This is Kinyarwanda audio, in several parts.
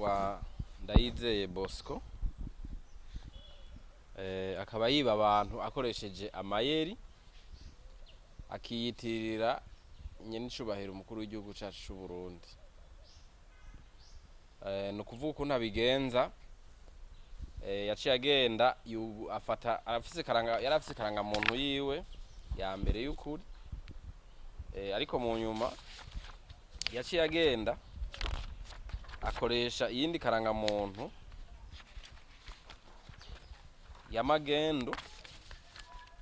yitwa Ndayizeye Bosco, akaba yiba abantu akoresheje amayeri, akiyitirira nyenicubahiro umukuru w'igihugu cacu c'u Burundi. No kuvuga ukuntu abigenza, yaciye agenda afata yarafise karanga muntu yiwe ya mbere y'ukuri, ariko mu nyuma yaciye agenda akoresha iyindi karanga muntu ya magendo,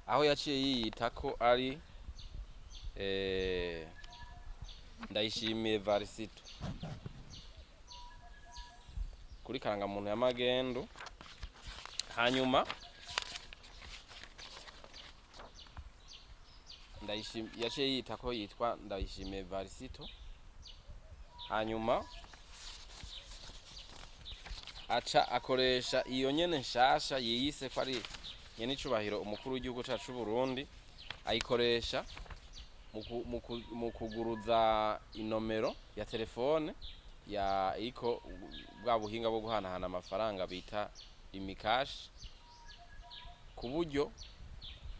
aho yaciye yiyita ko ari Ndayishimiye Varisito kuri karanga muntu ya magendo. Hanyuma yaciye yita ko yitwa Ndayishimiye Varisito, hanyuma aca akoresha iyo nyene nshasha yiyise ko ari nyenicubahiro umukuru w'igihugu cacu c'u Burundi, ayikoresha mu kuguruza inomero ya telefone ya iko bwa buhinga bwo guhanahana amafaranga bita imikashi, ku buryo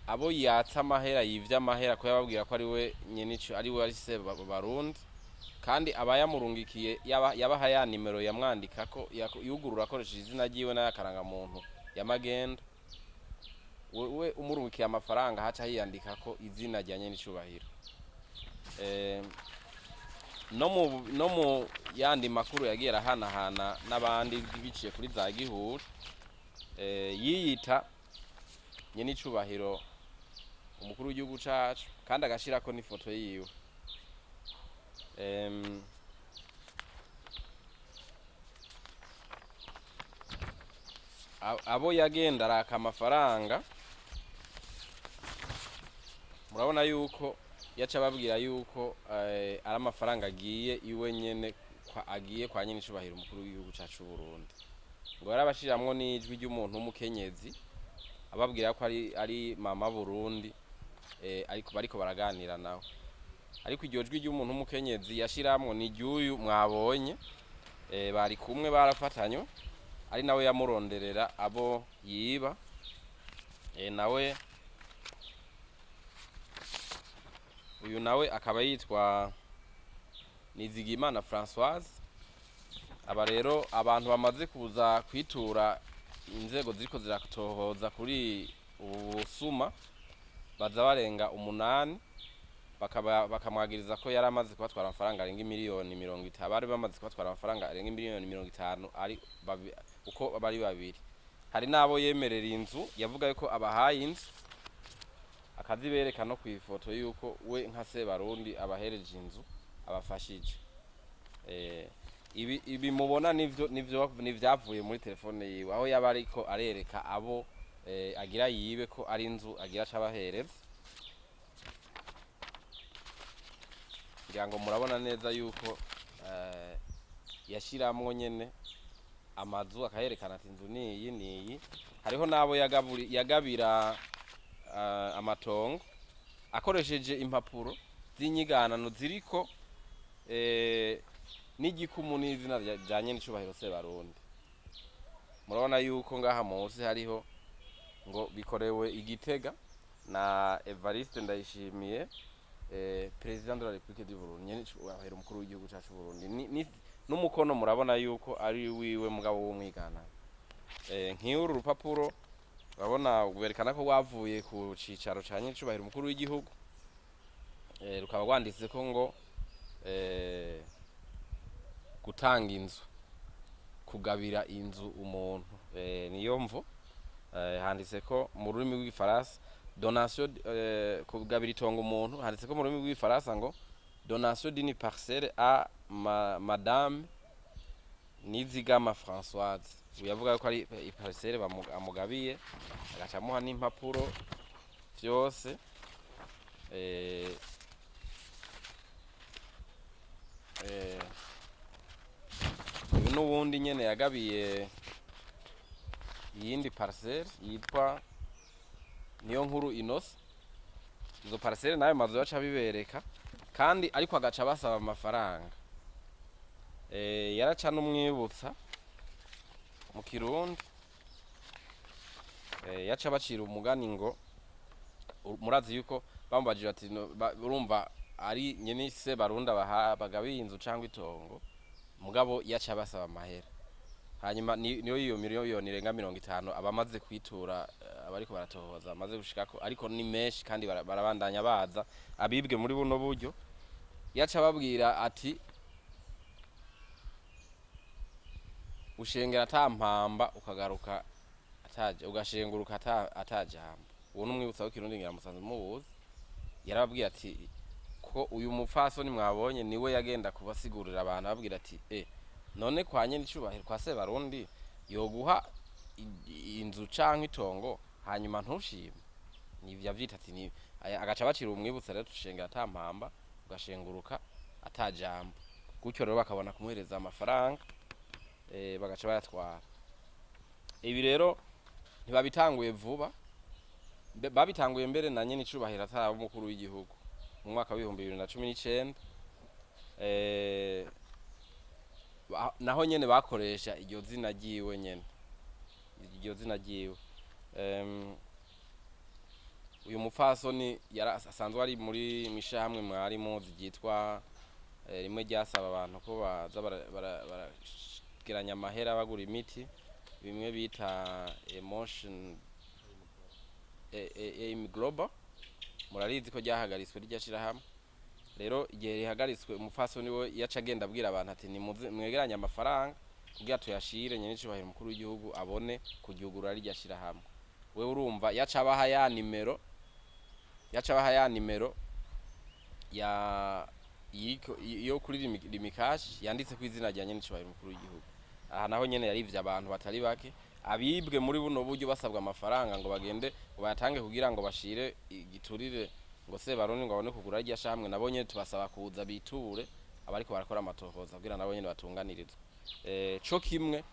abo yatsa amahera yivya amahera ko yababwira ko ari we nyenico ari we ari se Barundi, kandi abayamurungikiye yabaha ya nimero yamwandika ko yugurura akoresheje izina ryiwe n'ayakaranga muntu ya magendo. We umurungikiye amafaranga haca hiyandika ko izina rya nyenicubahiro. No mu yandi makuru yagiye arahanahana n'abandi biciye kuri za gihuri, yiyita nyenicubahiro umukuru w'igihugu cacu kandi agashirako n'ifoto yiwe. Abo yagenda araka amafaranga, murabona yuko yaca babwira yuko ari amafaranga agiye iwe nyene agiye kwa nyenicubahiro umukuru w'igihugu cacu c'u Burundi. Ngo yarabashiramwo n'ijwi ry'umuntu w'umukenyezi ababwira ko ari mama Burundi, ariko bariko baraganira nawe, ariko iryo jwi ry'umuntu w'umukenyezi yashiramwo ni ry'uyu mwabonye, bari kumwe barafatanywe, ari nawe yamuronderera abo yiba. Nawe uyu nawe akaba yitwa Nizigimana Françoise. Aba rero abantu bamaze kuza kwitura inzego ziriko ziratohoza kuri ubu busuma baza barenga 8, bakamwagiriza ko yari amaze kubatwara amafaranga arenga miliyoni 50. Bari bamaze kubatwara amafaranga arenga miliyoni 50 ari uko bari babiri. Hari nabo yemerera inzu, yavuga yuko abahaye inzu akazibereka no kwifoto yuko we nka se Barundi abahereje inzu abafashije. Ibi mubona nivyavuye muri telefone yiwe, aho yaba ariko arereka abo agira yibe ko ari inzu agira cabahereza. Ngira ngo murabona neza yuko yashiramwo nyene amazu akayerekana ati inzu niyi. Hariho nabo yagabira amatongo akoresheje impapuro z'inyiganano ziriko n'igikumu n'izina rya nyenicubahiro se Barundi. Murabona yuko ngaha munsi hariho ngo bikorewe Igitega na Evariste Ndayishimiye, President de la République du Burundi, nyenicubahiro umukuru w'igihugu cacu c'u Burundi. N'umukono murabona yuko ari wiwe mugabo w'umwigana. Nk'uru rupapuro urabona berekana ko wavuye ku cicaro ca nyenicubahiro umukuru w'igihugu, rukaba rwanditse ko ngo gutanga inzu, kugabira inzu umuntu, niyo mvo. Handitse ko mu rurimi rw'igifaransa donation, kugabira itongo umuntu, handitse ko mu rurimi rw'igifaransa ngo donation d'une parcelle à Madame Nizigama Françoise. Uyavuga ko ari iparcelle bamugabiye, agacamuha n'impapuro vyose. Uyu n'uwundi nyene yagabiye iyindi parcelle yitwa Niyonkuru Innocent. Izo parcelle nayo mazu yaca bibereka, kandi ariko agaca basaba amafaranga. Yaraca n'umwibutsa mu kirundi yaca bacira umugani ngo murazi yuko bamubajije ati urumva ari nyene se barunda bagabiye inzu cyangwa itongo mugabo yaca basaba amahera hanyuma niyo iyo miliyoni irenga 50 abamaze kwitura abariko baratohoza amaze gushikako ariko ni menshi kandi barabandanya baza abibwe muri buno buryo yaca babwira ati ushengera atampamba ukagaruka ataje ugashenguruka atajamba uwo numwibutsa ko kirundi ngira musanze mubuze yarababwira ati ko uyu mupfasoni mwabonye niwe yagenda kubasigurira abantu ababwira ati none kwa nyene icubahiro kwa se barundi yoguha inzu canke itongo hanyuma ntushime nivyo avyita ati ni agaca bacira umwibutsa rero tushengera atampamba ugashenguruka atajambo gutyo rero bakabona kumuhereza amafaranga bagaca bayatwara ibi rero ntibabitanguye vuba babitanguye mbere na nyene icubahiro ataba umukuru w'igihugu mu mwaka wa 2019 naho nyene bakoresha iryo zina ryiwe nyene iryo zina ryiwe uyu mupfasoni asanzwe ari muri mishahamwe mwari muzi ryitwa rimwe ryasaba abantu ko baza barageranya amahera bagura imiti bimwe bita emotion aim global murarizi ko ryahagaritswe ryashira hamwe rero igihe rihagaritswe umupfasoni we yaca agenda abwira abantu ati ni mwegeranye amafaranga kugira tuyashire nyene icubahiro mukuru w'igihugu abone kugihugura ryashira hamwe we urumva yaca abaha ya nimero yo kuri limikashi yanditse ku izina rya nyene icubahiro mukuru w'igihugu aha naho nyene yarivye abantu batari bake abibwe muri buno buryo basabwa amafaranga ngo bagende ngo bayatange kugira ngo bashire igiturire ngo se barundi ngo abone kugura rya shamwe nabo nyene tubasaba kuza biture abariko barakora amatohoza kugira nabo nyene batunganirizwe co kimwe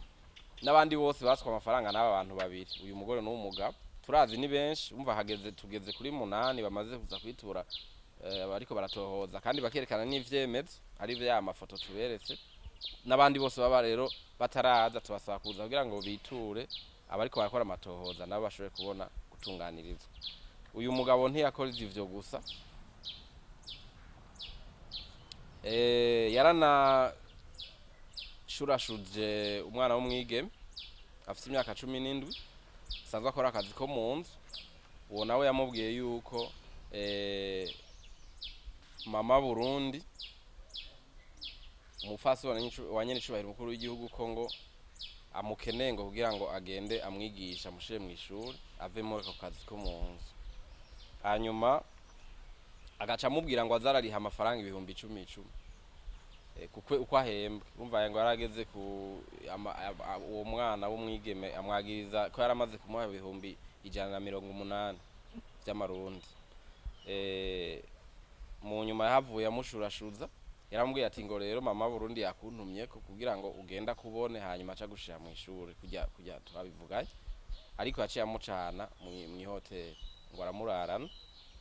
n'abandi bose baswa amafaranga n'aba bantu babiri uyu mugore n'umugabo turazi ni benshi umva tugeze kuri 8 bamaze kuza kwitura abariko baratohoza kandi bakerekana n'ivyemezo ari vya amafoto tuberetse n'abandi bose baba rero bataraza tubasaba kuza kugira ngo biture abariko barakora amatohoza nabo bashobore kubona gutunganirizwa uyu mugabo ntiyakora ivyo gusa yarana shurashuje umwana w'umwigeme afite imyaka 17 sanzwe akora akazi ko mu nzu uwo nawe yamubwiye yuko mama Burundi umufasi wa nyene icubahiro mukuru w'igihugu ko ngo amukeneye ngo kugira ngo agende amwigisha amushire mu ishuri ave muri ako kazi ko mu nzu hanyuma agaca amubwira ngo azarariha amafaranga 10,000 kukwe uko ahembwe urumva ngo yarageze ku uwo mwana w'umwigeme amwagiriza ko yaramaze kumuha 180 by'amarundi mu nyuma yahavuye amushurashuza yaramubwiye ati ngo rero mama Burundi yakuntumye ko kugira ngo ugenda kubone hanyuma aca gushira mu ishuri kujya twabivugaye ariko yaciye amucana mu hotel ngo aramurarana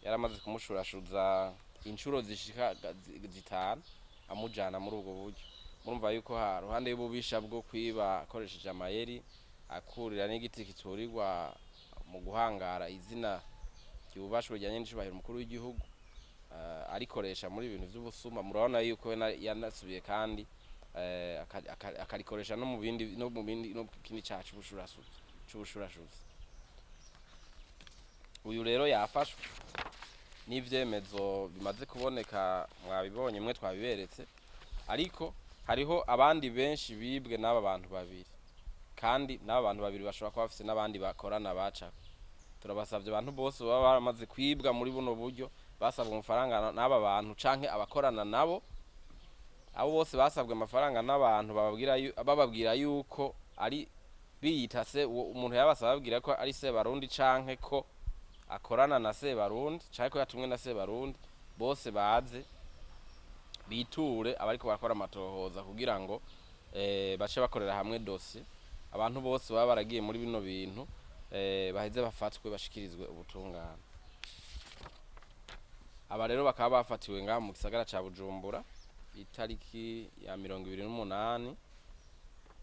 yaramaze kumushurashuza inshuro zishika 5 amujana muri ubwo buryo murumva yuko ruhande y'ububisha bwo kwiba akoresheje amayeri akurira n'igiti kiturirwa mu guhangara izina cyubashwe rya nyene icubahiro mukuru w'igihugu arikoresha muri ibintu by'ubusuma murabona yuko yanasubiye kandi akarikoresha no mu bindi no kindi cyacu c'ubushurashuzi uyu rero yafashwe n'ivyemezo bimaze kuboneka mwabibonye mwe twabiberetse ariko hariho abandi benshi bibwe n'aba bantu babiri kandi n'aba bantu babiri bashobora kuba bafise n'abandi bakorana baca turabasavye abantu bose baba baramaze kwibwa muri buno buryo basabwe amafaranga n'aba bantu canke abakorana nabo abo bose basabwe amafaranga n'abantu bababwira yuko ari biyita se umuntu yabasaba babwira ko ari se barundi canke ko akorana na se barundi canke ko yatumwe na se barundi bose baze biture abariko barakora amatohoza kugira ngo bace bakorera hamwe dossier abantu bose baba baragiye muri bino bintu baheze bafatwe bashikirizwe ubutungane aba rero bakaba bafatiwe ngaha mu gisagara ca Bujumbura itariki ya 28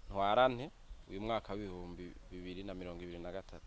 ntwarante uyu mwaka w'ibihumbi 2023.